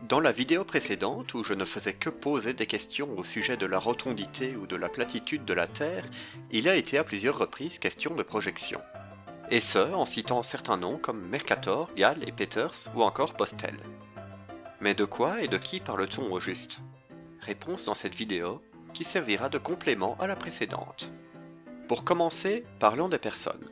Dans la vidéo précédente, où je ne faisais que poser des questions au sujet de la rotondité ou de la platitude de la Terre, il a été à plusieurs reprises question de projection. Et ce, en citant certains noms comme Mercator, Gall et Peters, ou encore Postel. Mais de quoi et de qui parle-t-on au juste? Réponse dans cette vidéo, qui servira de complément à la précédente. Pour commencer, parlons des personnes.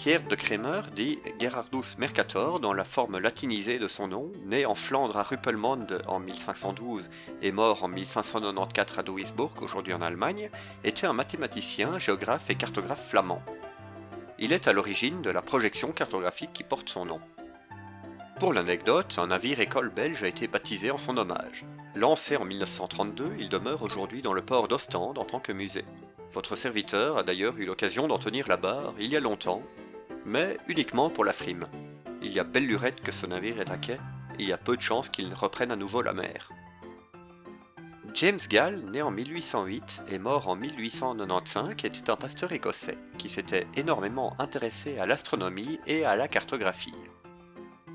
Geert de Cremer dit Gerhardus Mercator dans la forme latinisée de son nom, né en Flandre à Ruppelmonde en 1512 et mort en 1594 à Duisburg, aujourd'hui en Allemagne, était un mathématicien, géographe et cartographe flamand. Il est à l'origine de la projection cartographique qui porte son nom. Pour l'anecdote, un navire-école belge a été baptisé en son hommage. Lancé en 1932, il demeure aujourd'hui dans le port d'Ostende en tant que musée. Votre serviteur a d'ailleurs eu l'occasion d'en tenir la barre il y a longtemps, mais uniquement pour la frime. Il y a belle lurette que ce navire est à quai, et il y a peu de chances qu'il ne reprenne à nouveau la mer. James Gall, né en 1808 et mort en 1895, était un pasteur écossais qui s'était énormément intéressé à l'astronomie et à la cartographie.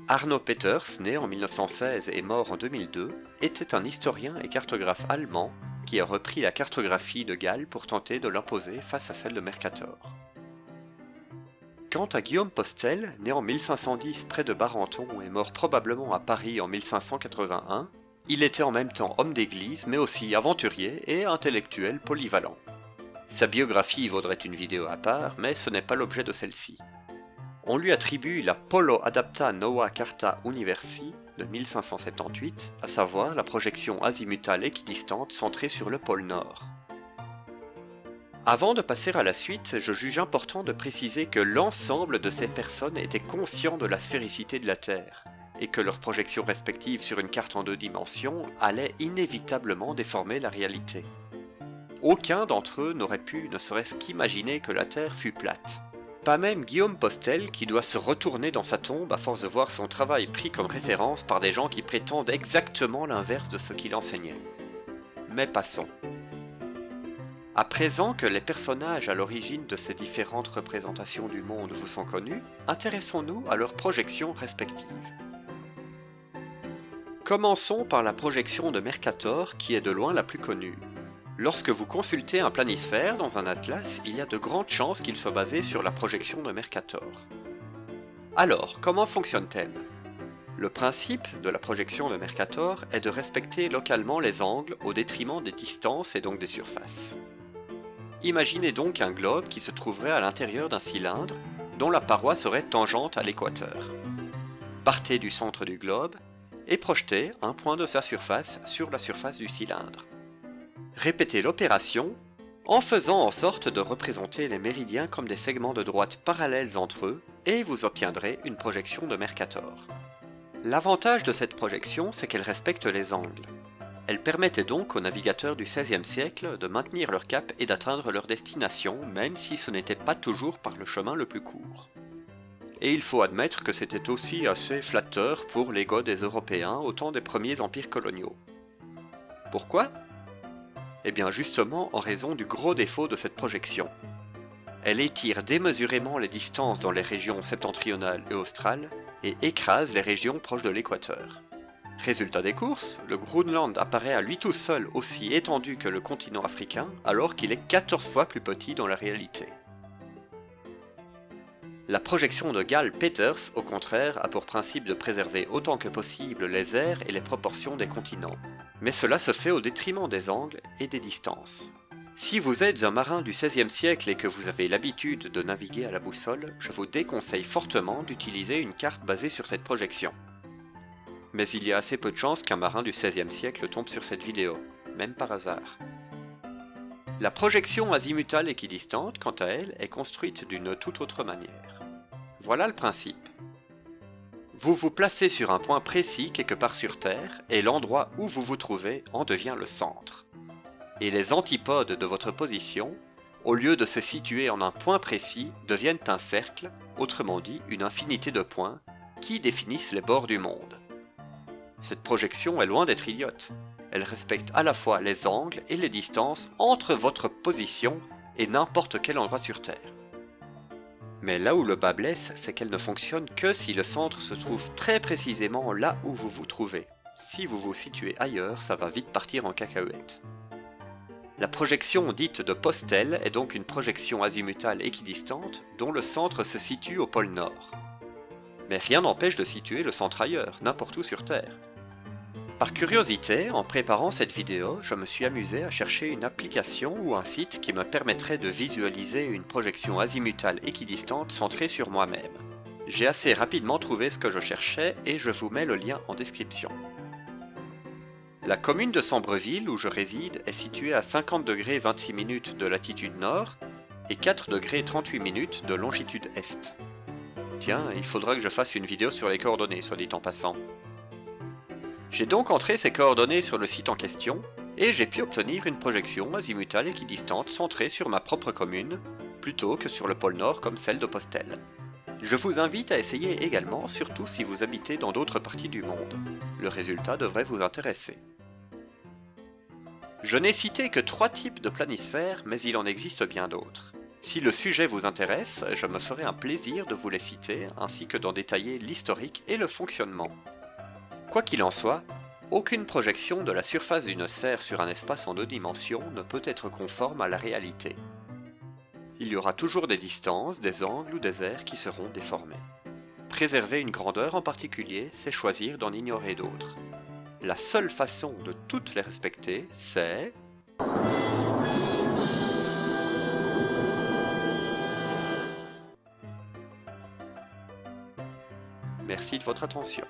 Arno Peters, né en 1916 et mort en 2002, était un historien et cartographe allemand qui a repris la cartographie de Gall pour tenter de l'imposer face à celle de Mercator. Quant à Guillaume Postel, né en 1510 près de Barenton et mort probablement à Paris en 1581, il était en même temps homme d'église mais aussi aventurier et intellectuel polyvalent. Sa biographie vaudrait une vidéo à part, mais ce n'est pas l'objet de celle-ci. On lui attribue la Polo Adapta Nova Carta Universi de 1578, à savoir la projection azimutale équidistante centrée sur le pôle Nord. Avant de passer à la suite, je juge important de préciser que l'ensemble de ces personnes étaient conscients de la sphéricité de la Terre, et que leurs projections respectives sur une carte en 2 dimensions allaient inévitablement déformer la réalité. Aucun d'entre eux n'aurait pu ne serait-ce qu'imaginer que la Terre fût plate. Pas même Guillaume Postel qui doit se retourner dans sa tombe à force de voir son travail pris comme référence par des gens qui prétendent exactement l'inverse de ce qu'il enseignait. Mais passons. À présent que les personnages à l'origine de ces différentes représentations du monde vous sont connus, intéressons-nous à leurs projections respectives. Commençons par la projection de Mercator qui est de loin la plus connue. Lorsque vous consultez un planisphère dans un atlas, il y a de grandes chances qu'il soit basé sur la projection de Mercator. Alors, comment fonctionne-t-elle? Le principe de la projection de Mercator est de respecter localement les angles au détriment des distances et donc des surfaces. Imaginez donc un globe qui se trouverait à l'intérieur d'un cylindre dont la paroi serait tangente à l'équateur. Partez du centre du globe et projetez un point de sa surface sur la surface du cylindre. Répétez l'opération en faisant en sorte de représenter les méridiens comme des segments de droite parallèles entre eux et vous obtiendrez une projection de Mercator. L'avantage de cette projection, c'est qu'elle respecte les angles. Elle permettait donc aux navigateurs du XVIe siècle de maintenir leur cap et d'atteindre leur destination, même si ce n'était pas toujours par le chemin le plus court. Et il faut admettre que c'était aussi assez flatteur pour l'ego des Européens au temps des premiers empires coloniaux. Pourquoi ? Eh bien justement en raison du gros défaut de cette projection. Elle étire démesurément les distances dans les régions septentrionales et australes et écrase les régions proches de l'équateur. Résultat des courses, le Groenland apparaît à lui tout seul aussi étendu que le continent africain alors qu'il est 14 fois plus petit dans la réalité. La projection de Gall-Peters, au contraire, a pour principe de préserver autant que possible les aires et les proportions des continents. Mais cela se fait au détriment des angles et des distances. Si vous êtes un marin du XVIe siècle et que vous avez l'habitude de naviguer à la boussole, je vous déconseille fortement d'utiliser une carte basée sur cette projection. Mais il y a assez peu de chances qu'un marin du XVIe siècle tombe sur cette vidéo, même par hasard. La projection azimutale équidistante, quant à elle, est construite d'une toute autre manière. Voilà le principe. Vous vous placez sur un point précis quelque part sur Terre, et l'endroit où vous vous trouvez en devient le centre. Et les antipodes de votre position, au lieu de se situer en un point précis, deviennent un cercle, autrement dit une infinité de points, qui définissent les bords du monde. Cette projection est loin d'être idiote. Elle respecte à la fois les angles et les distances entre votre position et n'importe quel endroit sur Terre. Mais là où le bas blesse, c'est qu'elle ne fonctionne que si le centre se trouve très précisément là où vous vous trouvez, Si vous vous situez ailleurs, ça va vite partir en cacahuète. La projection dite de Postel est donc une projection azimutale équidistante dont le centre se situe au pôle Nord. Mais rien n'empêche de situer le centre ailleurs, n'importe où sur Terre. Par curiosité, en préparant cette vidéo, je me suis amusé à chercher une application ou un site qui me permettrait de visualiser une projection azimutale équidistante centrée sur moi-même. J'ai assez rapidement trouvé ce que je cherchais et je vous mets le lien en description. La commune de Sambreville, où je réside, est située à 50 degrés 26 minutes de latitude nord et 4 degrés 38 minutes de longitude est. Tiens, il faudra que je fasse une vidéo sur les coordonnées, soit dit en passant. J'ai donc entré ces coordonnées sur le site en question, et j'ai pu obtenir une projection azimutale équidistante centrée sur ma propre commune, plutôt que sur le pôle Nord comme celle de Postel. Je vous invite à essayer également, surtout si vous habitez dans d'autres parties du monde. Le résultat devrait vous intéresser. Je n'ai cité que 3 types de planisphères, mais il en existe bien d'autres. Si le sujet vous intéresse, je me ferai un plaisir de vous les citer, ainsi que d'en détailler l'historique et le fonctionnement. Quoi qu'il en soit, aucune projection de la surface d'une sphère sur un espace en 2 dimensions ne peut être conforme à la réalité. Il y aura toujours des distances, des angles ou des aires qui seront déformés. Préserver une grandeur en particulier, c'est choisir d'en ignorer d'autres. La seule façon de toutes les respecter, c'est... Merci de votre attention.